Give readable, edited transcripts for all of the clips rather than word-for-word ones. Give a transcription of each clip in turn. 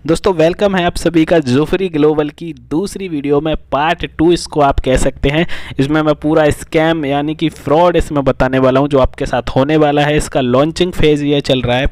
दोस्तों वेलकम है आप सभी का जोफरी ग्लोबल की दूसरी वीडियो में पार्ट 2 इसको आप कह सकते हैं। इसमें मैं पूरा स्कैम यानी कि फ्रॉड इसमें बताने वाला हूं जो आपके साथ होने वाला है। इसका लॉन्चिंग फेज़ ये चल रहा है।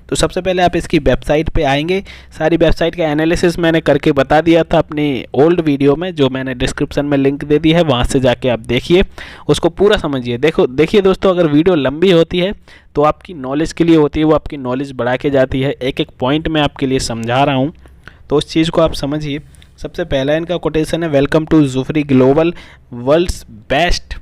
तो सबसे पहले आप इसकी वेबसाइट पे आएंगे। सारी वेबसाइट का एनालिसिस मैंने करके बता दिया था अपनी ओल्ड वीडियो में, जो मैंने डिस्क्रिप्शन में लिंक दे दी है, वहाँ से जाके आप देखिए, उसको पूरा समझिए। देखिए दोस्तों, अगर वीडियो लंबी होती है तो आपकी नॉलेज के लिए होती है, वो आपकी नॉलेज बढ़ा के जाती है। एक एक पॉइंट मैं आपके लिए समझा रहा हूँ, तो उस चीज़ को आप समझिए। सबसे पहला इनका कोटेशन है, welcome to Joffrey global, world's best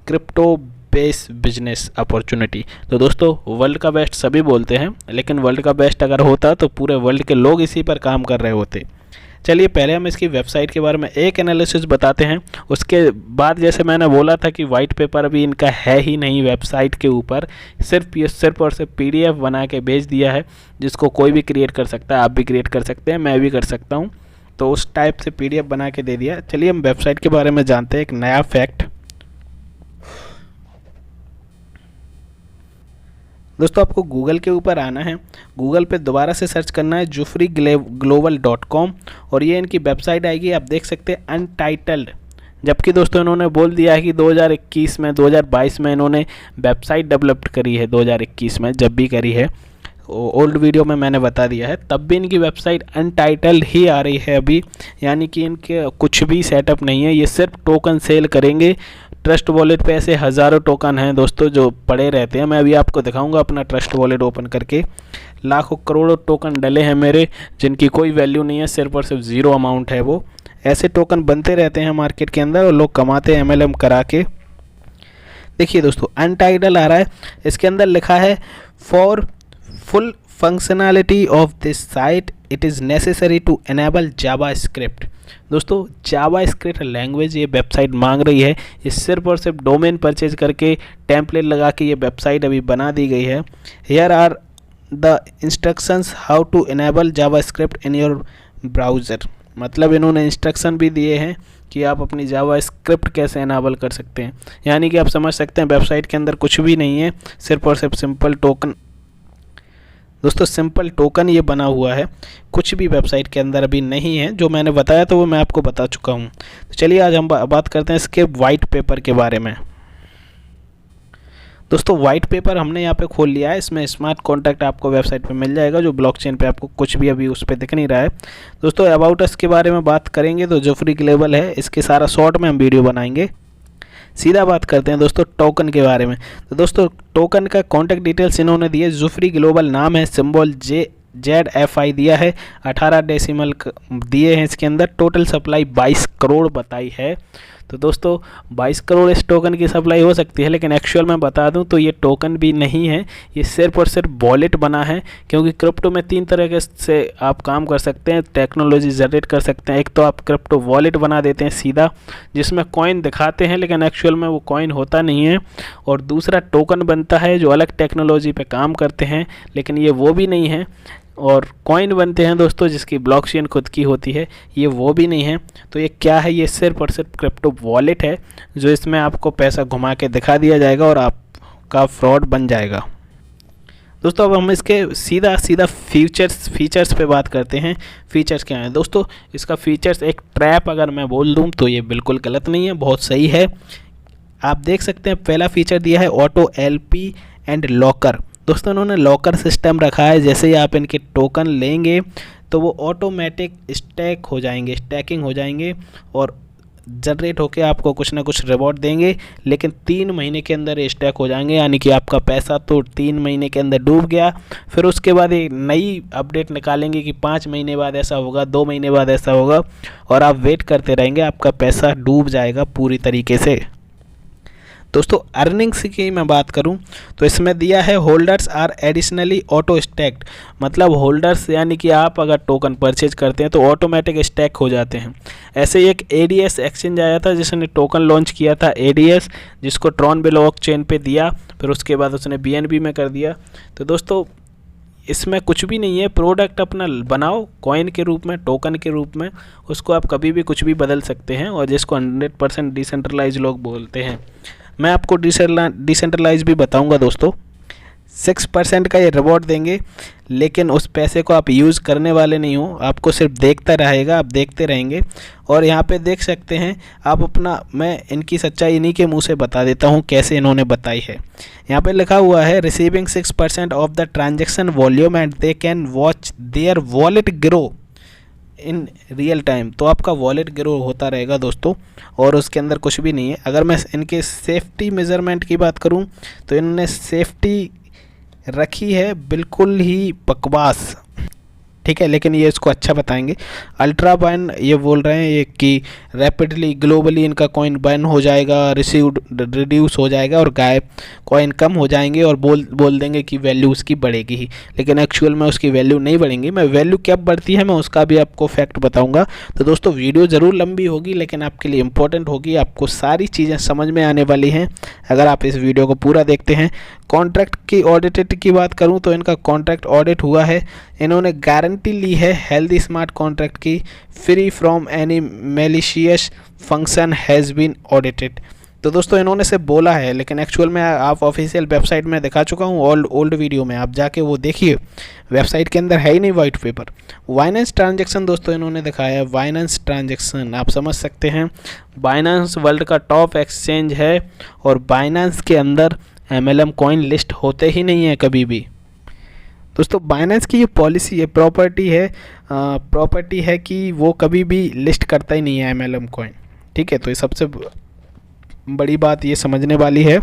crypto base business opportunity. तो दोस्तों, वर्ल्ड का बेस्ट सभी बोलते हैं, लेकिन वर्ल्ड का बेस्ट अगर होता तो पूरे वर्ल्ड के लोग इसी पर काम कर रहे होते। चलिए पहले हम इसकी वेबसाइट के बारे में एक एनालिसिस बताते हैं। उसके बाद जैसे मैंने बोला था कि वाइट पेपर अभी इनका है ही नहीं वेबसाइट के ऊपर, सिर्फ और सिर्फ पीडीएफ बना के भेज दिया है, जिसको कोई भी क्रिएट कर सकता है। आप भी क्रिएट कर सकते हैं, मैं भी कर सकता हूं। तो उस टाइप से पीडीएफ बना के दे दिया। चलिए हम वेबसाइट के बारे में जानते हैं, एक नया फैक्ट। दोस्तों, आपको गूगल के ऊपर आना है, गूगल पे दोबारा से सर्च करना है joffreyglobal.com और ये इनकी वेबसाइट आएगी। आप देख सकते हैं अनटाइटल्ड, जबकि दोस्तों इन्होंने बोल दिया है कि 2021 में 2022 में इन्होंने वेबसाइट डेवलप करी है। 2021 में जब भी करी है, ओल्ड वीडियो में मैंने बता दिया है, तब भी इनकी वेबसाइट अनटाइटल्ड ही आ रही है अभी, यानी कि इनके कुछ भी सेटअप नहीं है। ये सिर्फ टोकन सेल करेंगे। ट्रस्ट वॉलेट पे ऐसे हज़ारों टोकन हैं दोस्तों जो पड़े रहते हैं। मैं अभी आपको दिखाऊंगा अपना ट्रस्ट वॉलेट ओपन करके। लाखों करोड़ों टोकन डले हैं मेरे, जिनकी कोई वैल्यू नहीं है, सिर्फ और सिर्फ ज़ीरो अमाउंट है वो। ऐसे टोकन बनते रहते हैं मार्केट के अंदर और लोग कमाते हैं MLM करा के। देखिए दोस्तों, अनटाइटल आ रहा है, इसके अंदर लिखा है for full functionality of this site it is necessary to enable JavaScript. दोस्तों, जावास्क्रिप्ट लैंग्वेज ये वेबसाइट मांग रही है। ये सिर्फ और सिर्फ डोमेन परचेज करके टेम्पलेट लगा के ये वेबसाइट अभी बना दी गई है। Here are the instructions how to enable JavaScript in your browser. मतलब इन्होंने इंस्ट्रक्शन भी दिए हैं कि आप अपनी जावास्क्रिप्ट कैसे एनाबल कर सकते हैं। यानी कि आप समझ सकते हैं वेबसाइट के अंदर कुछ भी नहीं है, सिर्फ और सिर्फ सिंपल टोकन। दोस्तों, सिंपल टोकन ये बना हुआ है, कुछ भी वेबसाइट के अंदर अभी नहीं है। जो मैंने बताया तो वो मैं आपको बता चुका हूँ। तो चलिए आज हम बात करते हैं इसके वाइट पेपर के बारे में। दोस्तों, वाइट पेपर हमने यहाँ पे खोल लिया है। इसमें स्मार्ट कॉन्ट्रैक्ट आपको वेबसाइट पे मिल जाएगा, जो ब्लॉकचेन पे आपको कुछ भी अभी उस पर दिख नहीं रहा है। दोस्तों, अबाउट अस के बारे में बात करेंगे तो जोफरी ग्लोबल है, इसके सारा शॉर्ट में हम वीडियो बनाएंगे। सीधा बात करते हैं दोस्तों टोकन के बारे में। तो दोस्तों, टोकन का कॉन्टैक्ट डिटेल्स इन्होंने दिए, जोफरी ग्लोबल नाम है, सिंबल ZFI दिया है, 18 डेसिमल दिए हैं इसके अंदर। टोटल सप्लाई 22 करोड़ बताई है। तो दोस्तों, 22 करोड़ इस टोकन की सप्लाई हो सकती है, लेकिन एक्चुअल में बता दूं तो ये टोकन भी नहीं है, ये सिर्फ और सिर्फ वॉलेट बना है। क्योंकि क्रिप्टो में 3 तरह के से आप काम कर सकते हैं, टेक्नोलॉजी जनरेट कर सकते हैं। एक तो आप क्रिप्टो वॉलेट बना देते हैं सीधा, जिसमें कॉइन दिखाते हैं लेकिन एक्चुअल में वो कॉइन होता नहीं है। और दूसरा टोकन बनता है जो अलग टेक्नोलॉजी पे काम करते हैं, लेकिन ये वो भी नहीं है। और कॉइन बनते हैं दोस्तों जिसकी ब्लॉकचेन खुद की होती है, ये वो भी नहीं है। तो ये क्या है? ये सिर्फ और सिर्फ क्रिप्टो वॉलेट है, जो इसमें आपको पैसा घुमा के दिखा दिया जाएगा और आपका फ्रॉड बन जाएगा। दोस्तों, अब हम इसके सीधा फीचर्स पे बात करते हैं। फीचर्स क्या हैं दोस्तों? इसका फीचर्स एक ट्रैप अगर मैं बोल दूँ तो ये बिल्कुल गलत नहीं है, बहुत सही है। आप देख सकते हैं पहला फीचर दिया है ऑटो LP एंड लॉकर। दोस्तों, इन्होंने लॉकर सिस्टम रखा है, जैसे ही आप इनके टोकन लेंगे तो वो ऑटोमेटिक स्टैकिंग हो जाएंगे और जनरेट होके आपको कुछ ना कुछ रिवॉर्ड देंगे। लेकिन 3 महीने के अंदर ये स्टैक हो जाएंगे, यानी कि आपका पैसा तो 3 महीने के अंदर डूब गया। फिर उसके बाद एक नई अपडेट निकालेंगे कि 5 महीने बाद ऐसा होगा, 2 महीने बाद ऐसा होगा, और आप वेट करते रहेंगे, आपका पैसा डूब जाएगा पूरी तरीके से। दोस्तों, अर्निंग्स की मैं बात करूं तो इसमें दिया है holders are additionally auto stacked. मतलब होल्डर्स यानी कि आप अगर टोकन परचेज करते हैं तो ऑटोमेटिक स्टैक हो जाते हैं। ऐसे ही एक ADS एक्सचेंज आया था जिसने टोकन लॉन्च किया था, ADS, जिसको ट्रॉन ब्लॉकचेन पे दिया, फिर उसके बाद उसने BNB में कर दिया। तो दोस्तों, इसमें कुछ भी नहीं है, प्रोडक्ट अपना बनाओ कॉइन के रूप में, टोकन के रूप में, उसको आप कभी भी कुछ भी बदल सकते हैं, और जिसको 100% डिसेंट्रलाइज लोग बोलते हैं। मैं आपको डिसेंट्रलाइज भी बताऊंगा दोस्तों। 6% का ये रिवॉर्ड देंगे, लेकिन उस पैसे को आप यूज़ करने वाले नहीं हो, आपको सिर्फ देखता रहेगा, आप देखते रहेंगे। और यहाँ पे देख सकते हैं आप अपना, मैं इनकी सच्चाई इन्हीं के मुंह से बता देता हूँ कैसे इन्होंने बताई है। यहाँ पे लिखा हुआ है receiving 6% of the transaction volume and they can watch their wallet grow in real time. तो आपका वॉलेट ग्रो होता रहेगा दोस्तों, और उसके अंदर कुछ भी नहीं है। अगर मैं इनके सेफ्टी मेजरमेंट की बात करूं तो इन्होंने सेफ्टी रखी है बिल्कुल ही बकवास, ठीक है, लेकिन ये इसको अच्छा बताएंगे। अल्ट्रा बैन ये बोल रहे हैं ये कि रैपिडली ग्लोबली इनका कॉइन बैन हो जाएगा, रिड्यूस हो जाएगा और गायब कॉइन कम हो जाएंगे, और बोल देंगे कि वैल्यू उसकी बढ़ेगी ही, लेकिन एक्चुअल में उसकी वैल्यू नहीं बढ़ेंगी। मैं वैल्यू कब बढ़ती है मैं उसका भी आपको फैक्ट बताऊंगा। तो दोस्तों वीडियो ज़रूर लंबी होगी, लेकिन आपके लिए इंपॉर्टेंट होगी, आपको सारी चीज़ें समझ में आने वाली हैं अगर आप इस वीडियो को पूरा देखते हैं। कॉन्ट्रैक्ट की ऑडिटेड की बात करूं तो इनका कॉन्ट्रैक्ट ऑडिट हुआ है, इन्होंने गारंटी ली है हेल्दी स्मार्ट कॉन्ट्रैक्ट की, free from any malicious function has been audited. तो दोस्तों इन्होंने से बोला है, लेकिन एक्चुअल में आप ऑफिशियल वेबसाइट में दिखा चुका हूँ, ओल्ड वीडियो में आप जाके वो देखिए, वेबसाइट के अंदर है ही नहीं वाइट पेपर। बाइनेंस ट्रांजेक्शन दोस्तों इन्होंने दिखाया है, बाइनेंस ट्रांजेक्शन आप समझ सकते हैं, बाइनेंस वर्ल्ड का टॉप एक्सचेंज है, और बाइनेंस के अंदर MLM कॉइन लिस्ट होते ही नहीं है कभी भी। दोस्तों बाइनेंस की ये पॉलिसी है, प्रॉपर्टी है कि वो कभी भी लिस्ट करता ही नहीं है MLM कॉइन, ठीक है। तो ये सबसे बड़ी बात ये समझने वाली है।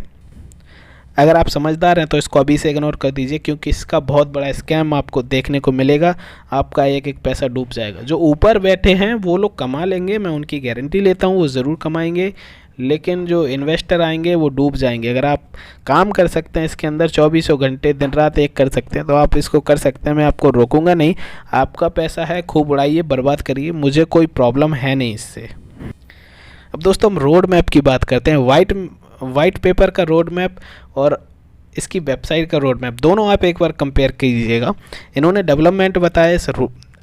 अगर आप समझदार हैं तो इसको अभी से इग्नोर कर दीजिए, क्योंकि इसका बहुत बड़ा स्कैम आपको देखने को मिलेगा, आपका एक एक पैसा डूब जाएगा। जो ऊपर बैठे हैं वो लोग कमा लेंगे, मैं उनकी गारंटी लेता हूँ, वो ज़रूर कमाएंगे, लेकिन जो इन्वेस्टर आएंगे वो डूब जाएंगे। अगर आप काम कर सकते हैं इसके अंदर 24 घंटे दिन रात एक कर सकते हैं तो आप इसको कर सकते हैं, मैं आपको रोकूंगा नहीं। आपका पैसा है, खूब उड़ाइए, बर्बाद करिए, मुझे कोई प्रॉब्लम है नहीं इससे। अब दोस्तों हम रोड मैप की बात करते हैं। वाइट पेपर का रोड मैप और इसकी वेबसाइट का रोड मैप दोनों आप एक बार कंपेयर कीजिएगा। इन्होंने डेवलपमेंट बताया,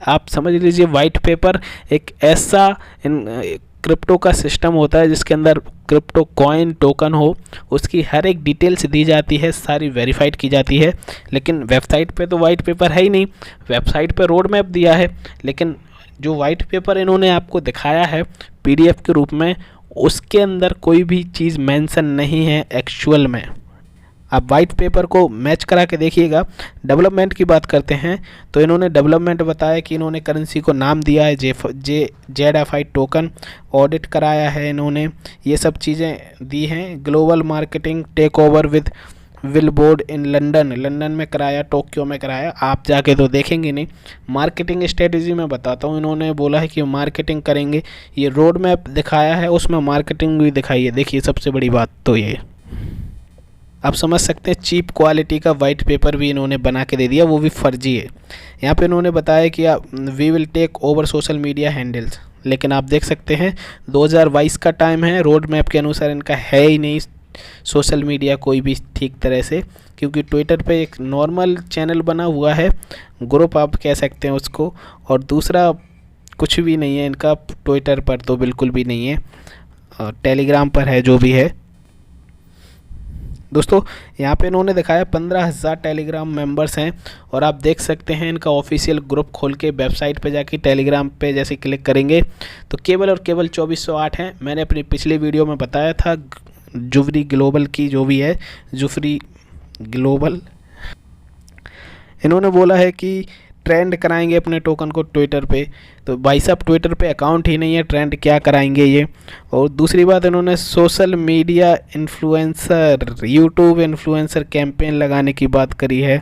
आप समझ लीजिए वाइट पेपर एक ऐसा क्रिप्टो का सिस्टम होता है जिसके अंदर क्रिप्टो कॉइन टोकन हो, उसकी हर एक डिटेल्स दी जाती है, सारी वेरीफाइड की जाती है। लेकिन वेबसाइट पे तो वाइट पेपर है ही नहीं, वेबसाइट पे रोड मैप दिया है, लेकिन जो वाइट पेपर इन्होंने आपको दिखाया है PDF के रूप में, उसके अंदर कोई भी चीज़ मेंशन नहीं है एक्चुअल में। आप वाइट पेपर को मैच करा के देखिएगा। डेवलपमेंट की बात करते हैं तो इन्होंने डेवलपमेंट बताया कि इन्होंने करेंसी को नाम दिया है ZFI टोकन, ऑडिट कराया है इन्होंने, ये सब चीज़ें दी हैं। Global marketing take over with billboard in London में कराया, टोक्यो में कराया, आप जाके तो देखेंगे नहीं। मार्केटिंग स्ट्रेटजी में बताता हूँ, इन्होंने बोला है कि मार्केटिंग करेंगे, ये रोड मैप दिखाया है उसमें मार्केटिंग भी दिखाई है। देखिए सबसे बड़ी बात तो ये आप समझ सकते हैं, चीप क्वालिटी का वाइट पेपर भी इन्होंने बना के दे दिया, वो भी फर्जी है। यहाँ पे इन्होंने बताया कि we will take over social media handles, लेकिन आप देख सकते हैं 2022 का टाइम है, रोड मैप के अनुसार इनका है ही नहीं सोशल मीडिया कोई भी ठीक तरह से, क्योंकि ट्विटर पे एक नॉर्मल चैनल बना हुआ है, ग्रुप आप कह सकते हैं उसको, और दूसरा कुछ भी नहीं है इनका। ट्विटर पर तो बिल्कुल भी नहीं है, और टेलीग्राम पर है जो भी है। दोस्तों यहाँ पे इन्होंने दिखाया 15,000 टेलीग्राम मेंबर्स हैं, और आप देख सकते हैं इनका ऑफिशियल ग्रुप खोल के वेबसाइट पे जाके टेलीग्राम पे जैसे क्लिक करेंगे तो केवल और केवल 2408 हैं। मैंने अपनी पिछली वीडियो में बताया था जुफरी ग्लोबल की जो भी है, जुफरी ग्लोबल, इन्होंने बोला है कि ट्रेंड कराएंगे अपने टोकन को ट्विटर पे। तो भाई साहब ट्विटर पे अकाउंट ही नहीं है, ट्रेंड क्या कराएंगे ये। और दूसरी बात इन्होंने social media influencer, YouTube influencer campaign लगाने की बात करी है,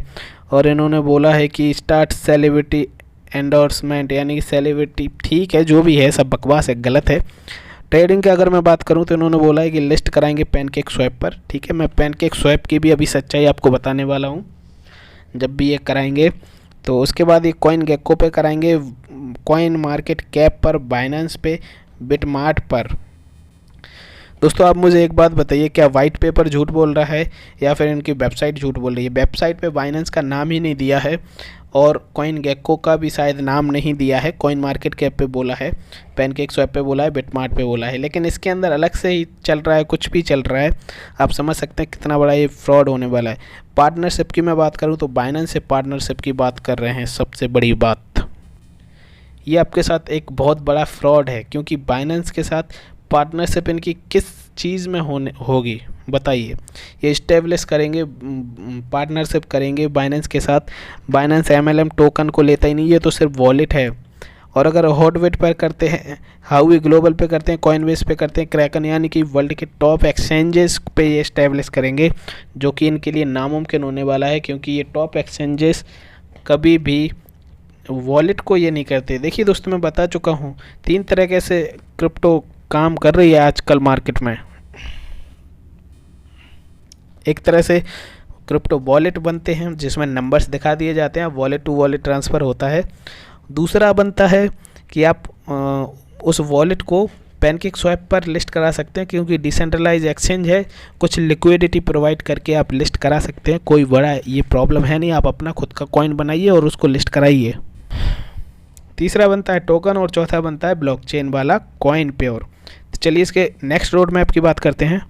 और इन्होंने बोला है कि स्टार्ट सेलिब्रिटी एंडोर्समेंट, यानी सेलिब्रिटी, ठीक है जो भी है सब बकवास है, गलत है। ट्रेडिंग की अगर मैं बात करूं तो इन्होंने बोला है कि लिस्ट कराएंगे पैनकेक स्वैप पर, ठीक है। मैं पैनकेक स्वैप की भी अभी सच्चाई आपको बताने वाला हूं जब भी ये कराएंगे। तो उसके बाद ये कॉइन गेक्को पे कराएंगे, कॉइन मार्केट कैप पर, बाइनेंस पे, बिटमार्ट पर। दोस्तों आप मुझे एक बात बताइए, क्या वाइट पेपर झूठ बोल रहा है या फिर इनकी वेबसाइट झूठ बोल रही है? वेबसाइट पे बाइनेंस का नाम ही नहीं दिया है और कॉइन गेक्को का भी शायद नाम नहीं दिया है। कॉइन मार्केट कैप पे बोला है, पैनकेक स्वैप पे बोला है, बिटमार्ट पे बोला है, लेकिन इसके अंदर अलग से ही चल रहा है, कुछ भी चल रहा है। आप समझ सकते हैं कितना बड़ा ये फ्रॉड होने वाला है। पार्टनरशिप की मैं बात करूँ तो बाइनेंस से पार्टनरशिप की बात कर रहे हैं। सबसे बड़ी बात, ये आपके साथ एक बहुत बड़ा फ्रॉड है, क्योंकि बाइनेंस के साथ पार्टनरशिप इनकी किस चीज़ में होगी बताइए? ये इस्टेब्लिश करेंगे, पार्टनरशिप करेंगे बाइनेंस के साथ। बाइनेंस MLM टोकन को लेता ही नहीं, ये तो सिर्फ वॉलेट है। और अगर हॉटबिट पर करते हैं, हाउई ग्लोबल पे करते हैं, कॉइनबेस पे करते हैं, क्रैकन यानी कि वर्ल्ड के टॉप एक्सचेंजेस पे ये इस्टेब्लिश करेंगे, जो कि इनके लिए नामुमकिन होने वाला है, क्योंकि ये टॉप एक्सचेंजेस कभी भी वॉलेट को ये नहीं करते। देखिए दोस्तों, मैं बता चुका हूँ 3 तरीके से क्रिप्टो काम कर रही है आजकल मार्केट में। एक तरह से क्रिप्टो वॉलेट बनते हैं जिसमें नंबर्स दिखा दिए जाते हैं, वॉलेट टू वॉलेट ट्रांसफ़र होता है। दूसरा बनता है कि आप उस वॉलेट को पैनकेक स्वैप पर लिस्ट करा सकते हैं, क्योंकि डिसेंट्रलाइज एक्सचेंज है, कुछ लिक्विडिटी प्रोवाइड करके आप लिस्ट करा सकते हैं। कोई बड़ा ये प्रॉब्लम है नहीं, आप अपना खुद का कॉइन बनाइए और उसको लिस्ट कराइए। तीसरा बनता है टोकन और चौथा बनता है ब्लॉकचेन वाला कॉइन प्योर। तो चलिए इसके नेक्स्ट रोड मैप की बात करते हैं।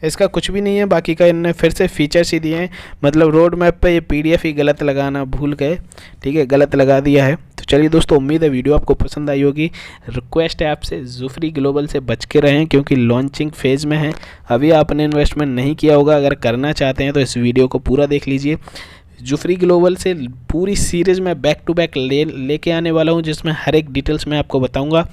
इसका कुछ भी नहीं है, बाकी का इन्होंने फिर से फीचर्स ही दिए हैं। मतलब रोड मैप पे ये PDF ही गलत लगाना भूल गए, ठीक है, गलत लगा दिया है। तो चलिए दोस्तों, उम्मीद है वीडियो आपको पसंद आई होगी। रिक्वेस्ट है आपसे, जुफरी ग्लोबल से बच के रहें, क्योंकि लॉन्चिंग फेज़ में है। अभी आपने इन्वेस्टमेंट नहीं किया होगा, अगर करना चाहते हैं तो इस वीडियो को पूरा देख लीजिए। जुफरी ग्लोबल से पूरी सीरीज़ में बैक टू बैक लेके आने वाला हूँ, जिसमें हर एक डिटेल्स मैं आपको बताऊंगा।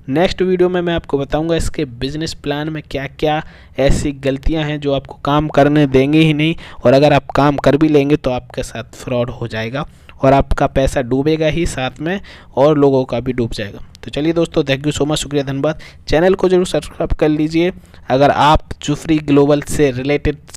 नेक्स्ट वीडियो में मैं आपको बताऊंगा इसके बिजनेस प्लान में क्या क्या ऐसी गलतियां हैं जो आपको काम करने देंगे ही नहीं, और अगर आप काम कर भी लेंगे तो आपके साथ फ्रॉड हो जाएगा और आपका पैसा डूबेगा ही, साथ में और लोगों का भी डूब जाएगा। तो चलिए दोस्तों, थैंक यू सो मच, शुक्रिया, धन्यवाद। चैनल को जरूर सब्सक्राइब कर लीजिए अगर आप जुफरी ग्लोबल से रिलेटेड